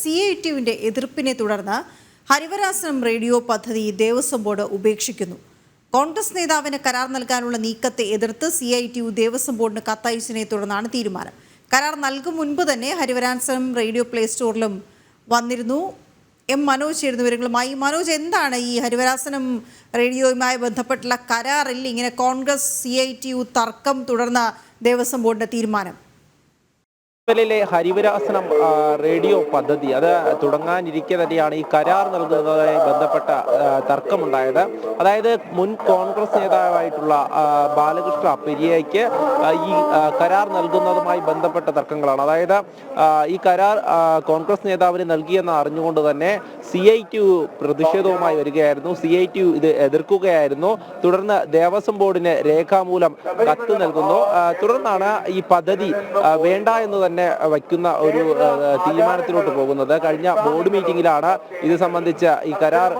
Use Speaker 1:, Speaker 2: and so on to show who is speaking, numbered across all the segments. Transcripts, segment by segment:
Speaker 1: CITUവിന്റെ എതിർപ്പിനെ തുടർന്ന് ഹരിവരാസനം റേഡിയോ പദ്ധതി ദേവസ്വം ബോർഡ് ഉപേക്ഷിക്കുന്നു. കോൺഗ്രസ് നേതാവിന് കരാർ നൽകാനുള്ള നീക്കത്തെ എതിർത്ത് CITU ദേവസ്വം ബോർഡിന് കത്തയച്ചതിനെ തുടർന്നാണ് തീരുമാനം. കരാർ നൽകും മുൻപ് തന്നെ ഹരിവരാസനം റേഡിയോ പ്ലേ സ്റ്റോറിലും വന്നിരുന്നു. മനോജ് ചേരുന്ന വിവരങ്ങളുമായി. മനോജ്, എന്താണ് ഈ ഹരിവരാസനം റേഡിയോയുമായി ബന്ധപ്പെട്ടുള്ള കരാറിൽ ഇങ്ങനെ കോൺഗ്രസ് CITU തർക്കം തുടർന്ന ദേവസ്വം ബോർഡിന്റെ തീരുമാനം?
Speaker 2: ഹരിവരാസനം റേഡിയോ പദ്ധതി അത് തുടങ്ങാനിരിക്കെ തന്നെയാണ് ഈ കരാർ നൽകുന്നതുമായി ബന്ധപ്പെട്ട തർക്കമുണ്ടായത്. അതായത് മുൻ കോൺഗ്രസ് നേതാവായിട്ടുള്ള ബാലകൃഷ്ണ പെരിയയ്ക്ക് ഈ കരാർ നൽകുന്നതുമായി ബന്ധപ്പെട്ട തർക്കങ്ങളാണ്. അതായത് ഈ കരാർ കോൺഗ്രസ് നേതാവിന് നൽകിയെന്ന് അറിഞ്ഞുകൊണ്ട് തന്നെ CITU പ്രതിഷേധവുമായി വരികയായിരുന്നു. CITU ഇത് എതിർക്കുകയായിരുന്നു. തുടർന്ന് ദേവസ്വം ബോർഡിന് രേഖാമൂലം കത്ത് നൽകുന്നു. തുടർന്നാണ് ഈ പദ്ധതി വേണ്ട എന്ന് തന്നെ വയ്ക്കുന്ന ഒരു തീരുമാനത്തിലോട്ട് പോകുന്നത്. കഴിഞ്ഞ ബോർഡ് മീറ്റിംഗിലാണ് ഇത് സംബന്ധിച്ച് ഈ കരാർ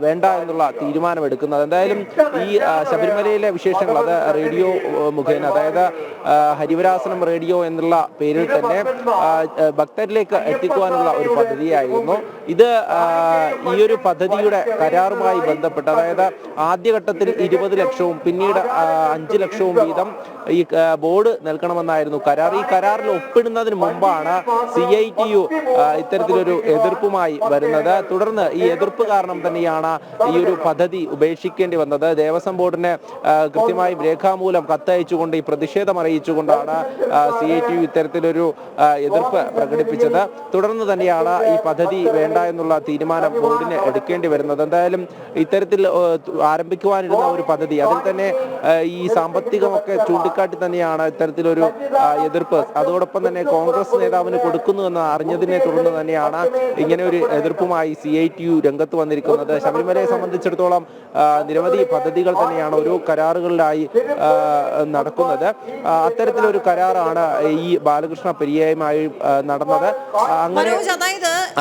Speaker 2: വേണ്ട എന്നുള്ള തീരുമാനമെടുക്കുന്നത്. എന്തായാലും ഈ ശബരിമലയിലെ വിശേഷങ്ങൾ അത് റേഡിയോ മുഖേന, അതായത് ഹരിവരാസനം റേഡിയോ എന്നുള്ള പേരിൽ തന്നെ ഭക്തരിലേക്ക് എത്തിക്കുവാനുള്ള ഒരു പദ്ധതിയായിരുന്നു ഇത്. ഈ ഒരു പദ്ധതിയുടെ കരാറുമായി ബന്ധപ്പെട്ട്, അതായത് ആദ്യഘട്ടത്തിൽ 20 ലക്ഷവും പിന്നീട് 5 ലക്ഷവും വീതം ഈ ബോർഡ് നൽകണമെന്നായിരുന്നു കരാർ. ഈ കരാറിൽ ഒപ്പിടുന്നതിന് മുമ്പാണ് CITU ഇത്തരത്തിലൊരു എതിർപ്പുമായി വരുന്നത്. തുടർന്ന് ഈ എതിർപ്പ് കാരണം തന്നെയാണ് ഈ ഒരു പദ്ധതി ഉപേക്ഷിക്കേണ്ടി വന്നത്. ദേവസ്വം ബോർഡിന് കൃത്യമായും രേഖാമൂലം കത്തയച്ചുകൊണ്ട് ഈ പ്രതിഷേധം അറിയിച്ചുകൊണ്ടാണ് CITU ഇത്തരത്തിലൊരു എതിർപ്പ് പ്രകടിപ്പിച്ചത്. തുടർന്ന് തന്നെയാണ് ഈ പദ്ധതി വേണ്ട എന്നുള്ള തീരുമാനം ബോർഡിന് എടുക്കേണ്ടി വരുന്നത്. എന്തായാലും ഇത്തരത്തിൽ ആരംഭിക്കുവാനിരുന്ന ഒരു പദ്ധതി, അതിൽ തന്നെ ഈ സാമ്പത്തികമൊക്കെ ചൂണ്ടിക്കാട്ടി തന്നെയാണ് ഇത്തരത്തിലൊരു എതിർപ്പ് അതോടൊപ്പം തന്നെ കോൺഗ്രസ് നേതാവിന് കൊടുക്കുന്നുവെന്ന് അറിഞ്ഞതിനെ തുടർന്ന് തന്നെയാണ് ഇങ്ങനെ ഒരു എതിർപ്പുമായി CITU രംഗത്ത് വന്നിരിക്കുന്നത്. ശബരിമലയെ സംബന്ധിച്ചിടത്തോളം നിരവധി പദ്ധതികൾ തന്നെയാണ് ഓരോ കരാറുകളിലായി നടക്കുന്നത്. അത്തരത്തിലൊരു കരാറാണ് ഈ ബാലകൃഷ്ണ പെരിയയുമായി നടന്നത്. അങ്ങനെ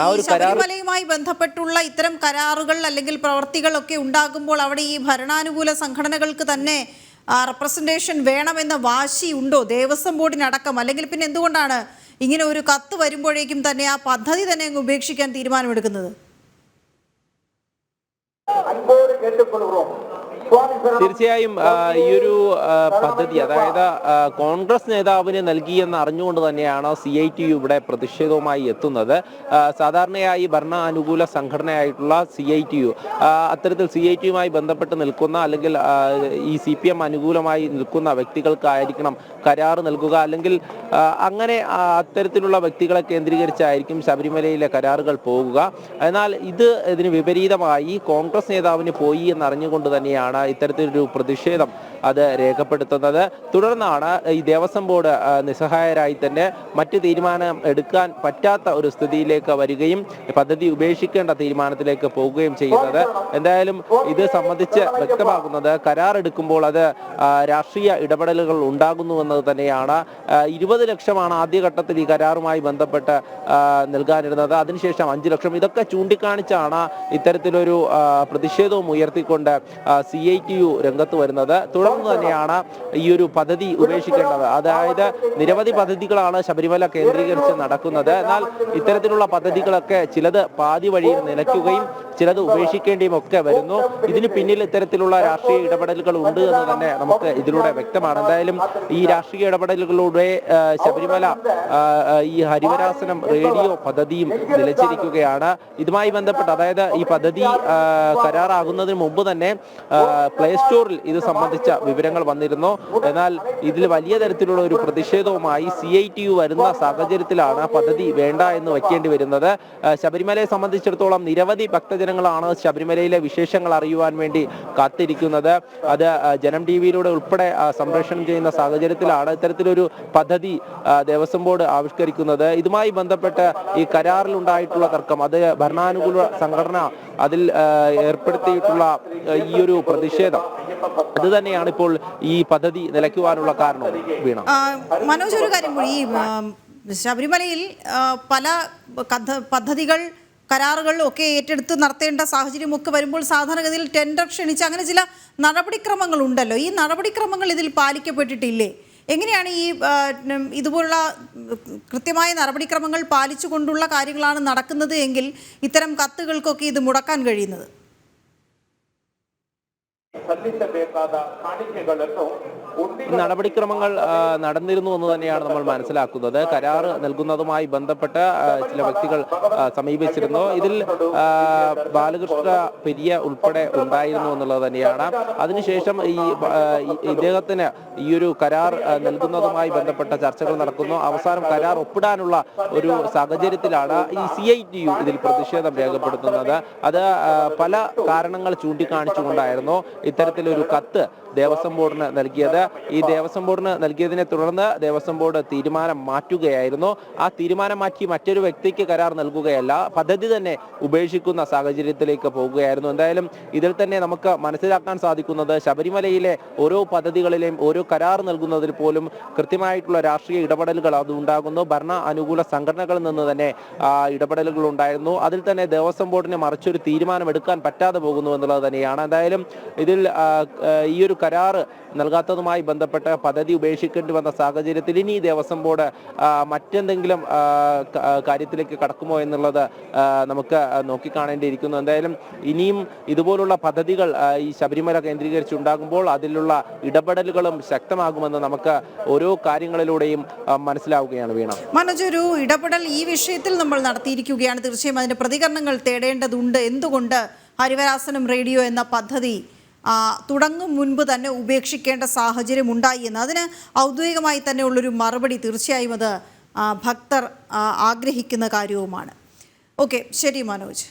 Speaker 2: ആ ഒരു
Speaker 1: ശബരിമലയുമായി ബന്ധപ്പെട്ടുള്ള ഇത്തരം കരാറുകൾ അല്ലെങ്കിൽ പ്രവർത്തികളൊക്കെ ഉണ്ടാകുമ്പോൾ അവിടെ ഈ ഭരണാനുകൂല സംഘടനകൾക്ക് തന്നെ റെപ്രസെന്റേഷൻ വേണമെന്ന വാശിയുണ്ടോ ദേവസ്വം ബോർഡിനടക്കം? അല്ലെങ്കിൽ പിന്നെ എന്തുകൊണ്ടാണ് ഇങ്ങനെ ഒരു കത്ത് വരുമ്പോഴേക്കും തന്നെ ആ പദ്ധതി തന്നെ അങ്ങ് ഉപേക്ഷിക്കാൻ തീരുമാനമെടുക്കുന്നത്?
Speaker 2: തീർച്ചയായും ഈ ഒരു പദ്ധതി, അതായത് കോൺഗ്രസ് നേതാവിന് നൽകിയെന്ന് അറിഞ്ഞുകൊണ്ട് തന്നെയാണ് CITU ഇവിടെ പ്രതിഷേധവുമായി എത്തുന്നത്. സാധാരണയായി ഭരണ അനുകൂല സംഘടനയായിട്ടുള്ള CITU അത്തരത്തിൽ CITUമായി ബന്ധപ്പെട്ട് നിൽക്കുന്ന അല്ലെങ്കിൽ ഈ CPM അനുകൂലമായി നിൽക്കുന്ന വ്യക്തികൾക്കായിരിക്കണം കരാർ നൽകുക. അല്ലെങ്കിൽ അങ്ങനെ അത്തരത്തിലുള്ള വ്യക്തികളെ കേന്ദ്രീകരിച്ചായിരിക്കും ശബരിമലയിലെ കരാറുകൾ പോകുക. എന്നാൽ ഇതിന് വിപരീതമായി കോൺഗ്രസ് നേതാവിന് പോയി എന്നറിഞ്ഞുകൊണ്ട് തന്നെയാണ് ഇത്തരത്തിലൊരു പ്രതിഷേധം അത് രേഖപ്പെടുത്തുന്നത്. തുടർന്നാണ് ഈ ദേവസ്വം ബോർഡ് നിസ്സഹായരായി തന്നെ മറ്റ് തീരുമാനം എടുക്കാൻ പറ്റാത്ത ഒരു സ്ഥിതിയിലേക്ക് വരികയും പദ്ധതി ഉപേക്ഷിക്കേണ്ട തീരുമാനത്തിലേക്ക് പോവുകയും ചെയ്യുന്നത്. എന്തായാലും ഇത് സംബന്ധിച്ച് വ്യക്തമാകുന്നത് കരാർ എടുക്കുമ്പോൾ അത് രാഷ്ട്രീയ ഇടപെടലുകൾ ഉണ്ടാകുന്നുവെന്നത് തന്നെയാണ്. 20 ലക്ഷമാണ് ആദ്യഘട്ടത്തിൽ ഈ കരാറുമായി ബന്ധപ്പെട്ട് നൽകാനിരുന്നത്. അതിനുശേഷം 5 ലക്ഷം. ഇതൊക്കെ ചൂണ്ടിക്കാണിച്ചാണ് ഇത്തരത്തിലൊരു പ്രതിഷേധവും ഉയർത്തിക്കൊണ്ട് CITU രംഗത്ത് വരുന്നത്. തുടർന്ന് തന്നെയാണ് ഈ ഒരു പദ്ധതി ഉപേക്ഷിക്കേണ്ടത്. അതായത് നിരവധി പദ്ധതികളാണ് ശബരിമല കേന്ദ്രീകരിച്ച് നടക്കുന്നത്. എന്നാൽ ഇത്തരത്തിലുള്ള പദ്ധതികളൊക്കെ ചിലത് പാതി വഴിയിൽ നിലയ്ക്കുകയും ചിലത് ഉപേക്ഷിക്കേണ്ടിയും ഒക്കെ വരുന്നു. ഇതിന് പിന്നിൽ ഇത്തരത്തിലുള്ള രാഷ്ട്രീയ ഇടപെടലുകൾ ഉണ്ട് എന്ന് തന്നെ നമുക്ക് ഇതിലൂടെ വ്യക്തമാണ്. എന്തായാലും ഈ രാഷ്ട്രീയ ഇടപെടലുകളിലൂടെ ശബരിമല ഈ ഹരിവരാസനം റേഡിയോ പദ്ധതിയും നിലച്ചിരിക്കുകയാണ്. ഇതുമായി ബന്ധപ്പെട്ട്, അതായത് ഈ പദ്ധതി കരാറാകുന്നതിന് മുമ്പ് തന്നെ പ്ലേ സ്റ്റോറിൽ ഇത് സംബന്ധിച്ച വിവരങ്ങൾ വന്നിരുന്നു. എന്നാൽ ഇതിൽ വലിയ തരത്തിലുള്ള ഒരു പ്രതിഷേധവുമായി CITU വരുന്ന സാഹചര്യത്തിലാണ് പദ്ധതി വേണ്ട എന്ന് വയ്ക്കേണ്ടി വരുന്നത്. ശബരിമലയെ സംബന്ധിച്ചിടത്തോളം നിരവധി ഭക്തജനങ്ങളാണ് ശബരിമലയിലെ വിശേഷങ്ങൾ അറിയുവാൻ വേണ്ടി കാത്തിരിക്കുന്നത്. അത് ജനം TV-യിലൂടെ ഉൾപ്പെടെ സംപ്രേഷണം ചെയ്യുന്ന സാഹചര്യത്തിലാണ് ഇത്തരത്തിലൊരു പദ്ധതി ദേവസ്വം ബോർഡ് ആവിഷ്കരിക്കുന്നത്. ഇതുമായി ബന്ധപ്പെട്ട് ഈ കരാറിലുണ്ടായിട്ടുള്ള തർക്കം, അത് ഭരണാനുകൂല സംഘടന അതിൽ ഏർപ്പെടുത്തിയിട്ടുള്ള ഈ ഒരു പ്രതിഷേധം, അത് തന്നെയാണ് ഇപ്പോൾ ഈ പദ്ധതി നിലയ്ക്കുവാനുള്ള കാരണം. വീണ,
Speaker 1: മനോജ്, ഒരു കാര്യം കൂടി, ഈ ശബരിമലയിൽ പല പദ്ധതികൾ കരാറുകളിലും ഒക്കെ ഏറ്റെടുത്ത് നടത്തേണ്ട സാഹചര്യമൊക്കെ വരുമ്പോൾ സാധാരണഗതിയിൽ ടെൻഡർ ക്ഷണിച്ച് അങ്ങനെ ചില നടപടിക്രമങ്ങൾ ഉണ്ടല്ലോ. ഈ നടപടിക്രമങ്ങൾ ഇതിൽ പാലിക്കപ്പെട്ടിട്ടില്ലേ? എങ്ങനെയാണ് ഈ ഇതുപോലുള്ള കൃത്യമായ നടപടിക്രമങ്ങൾ പാലിച്ചുകൊണ്ടുള്ള കാര്യങ്ങളാണ് നടക്കുന്നത് എങ്കിൽ ഇത്തരം കത്തുകൾക്കൊക്കെ ഇത് മുടക്കാൻ കഴിയുന്നത്?
Speaker 2: നടപടിക്രമങ്ങൾ നടന്നിരുന്നു എന്ന് തന്നെയാണ് നമ്മൾ മനസ്സിലാക്കുന്നത്. കരാർ നൽകുന്നതുമായി ബന്ധപ്പെട്ട ചില വ്യക്തികൾ സമീപിച്ചിരുന്നു. ഇതിൽ ബാലകൃഷ്ണ പെരിയ ഉൾപ്പെടെ ഉണ്ടായിരുന്നു എന്നുള്ളത് തന്നെയാണ്. അതിനുശേഷം ഇദ്ദേഹത്തിന് ഈ ഒരു കരാർ നൽകുന്നതുമായി ബന്ധപ്പെട്ട ചർച്ചകൾ നടക്കുന്നു. അവസാനം കരാർ ഒപ്പിടാനുള്ള ഒരു സാഹചര്യത്തിലാണ് ഈ CITU ഇതിൽ പ്രതിഷേധം രേഖപ്പെടുത്തുന്നത്. അത് പല കാരണങ്ങൾ ചൂണ്ടിക്കാണിച്ചുകൊണ്ടായിരുന്നു ഇത്തരത്തിലൊരു കത്ത് ദേവസ്വം ബോർഡിന് നൽകിയത്. ഈ ദേവസ്വം ബോർഡിന് നൽകിയതിനെ തുടർന്ന് ദേവസ്വം ബോർഡ് തീരുമാനം മാറ്റുകയായിരുന്നു. ആ തീരുമാനം മാറ്റി മറ്റൊരു വ്യക്തിക്ക് കരാർ നൽകുകയല്ല, പദ്ധതി തന്നെ ഉപേക്ഷിക്കുന്ന സാഹചര്യത്തിലേക്ക് പോകുകയായിരുന്നു. എന്തായാലും ഇതിൽ തന്നെ നമുക്ക് മനസ്സിലാക്കാൻ സാധിക്കുന്നത് ശബരിമലയിലെ ഓരോ പദ്ധതികളിലെയും ഓരോ കരാർ നൽകുന്നതിൽ പോലും കൃത്യമായിട്ടുള്ള രാഷ്ട്രീയ ഇടപെടലുകൾ അത് ഉണ്ടാകുന്നു. ഭരണ അനുകൂല സംഘടനകളിൽ നിന്ന് തന്നെ ഇടപെടലുകൾ ഉണ്ടായിരുന്നു. അതിൽ തന്നെ ദേവസ്വം ബോർഡിന് മറിച്ചൊരു തീരുമാനം എടുക്കാൻ പറ്റാതെ പോകുന്നു എന്നുള്ളത് തന്നെയാണ്. എന്തായാലും ഇതിൽ ഈ ഒരു കരാർ നൽകാത്തതുമായി ബന്ധപ്പെട്ട് പദ്ധതി ഉപേക്ഷിക്കേണ്ടി വന്ന സാഹചര്യത്തിൽ ഇനി ദേവസ്വം ബോർഡ് മറ്റെന്തെങ്കിലും കാര്യത്തിലേക്ക് കടക്കുമോ എന്നുള്ളത് നമുക്ക് നോക്കിക്കാണേണ്ടിയിരിക്കുന്നു. എന്തായാലും ഇനിയും ഇതുപോലുള്ള പദ്ധതികൾ ഈ ശബരിമല കേന്ദ്രീകരിച്ചുണ്ടാകുമ്പോൾ അതിലുള്ള ഇടപെടലുകളും ശക്തമാകുമെന്ന് നമുക്ക് ഓരോ കാര്യങ്ങളിലൂടെയും മനസ്സിലാവുകയാണ്. വീണ,
Speaker 1: മനോജ്, ഒരു ഇടപെടൽ ഈ വിഷയത്തിൽ നമ്മൾ നടത്തിയിരിക്കുകയാണ്. തീർച്ചയായും അതിന്റെ പ്രതികരണങ്ങൾ തേടേണ്ടതുണ്ട്. എന്തുകൊണ്ട് ഹരിവരാസനം റേഡിയോ എന്ന പദ്ധതി തുടങ്ങും മുൻപ് തന്നെ ഉപേക്ഷിക്കേണ്ട സാഹചര്യം ഉണ്ടായി എന്ന് അതിന് ഔദ്യോഗികമായി തന്നെ ഉള്ളൊരു മറുപടി തീർച്ചയായും അത് ഭക്തർ ആഗ്രഹിക്കുന്ന കാര്യവുമാണ്. ഓക്കെ, ശരി മനോജ്.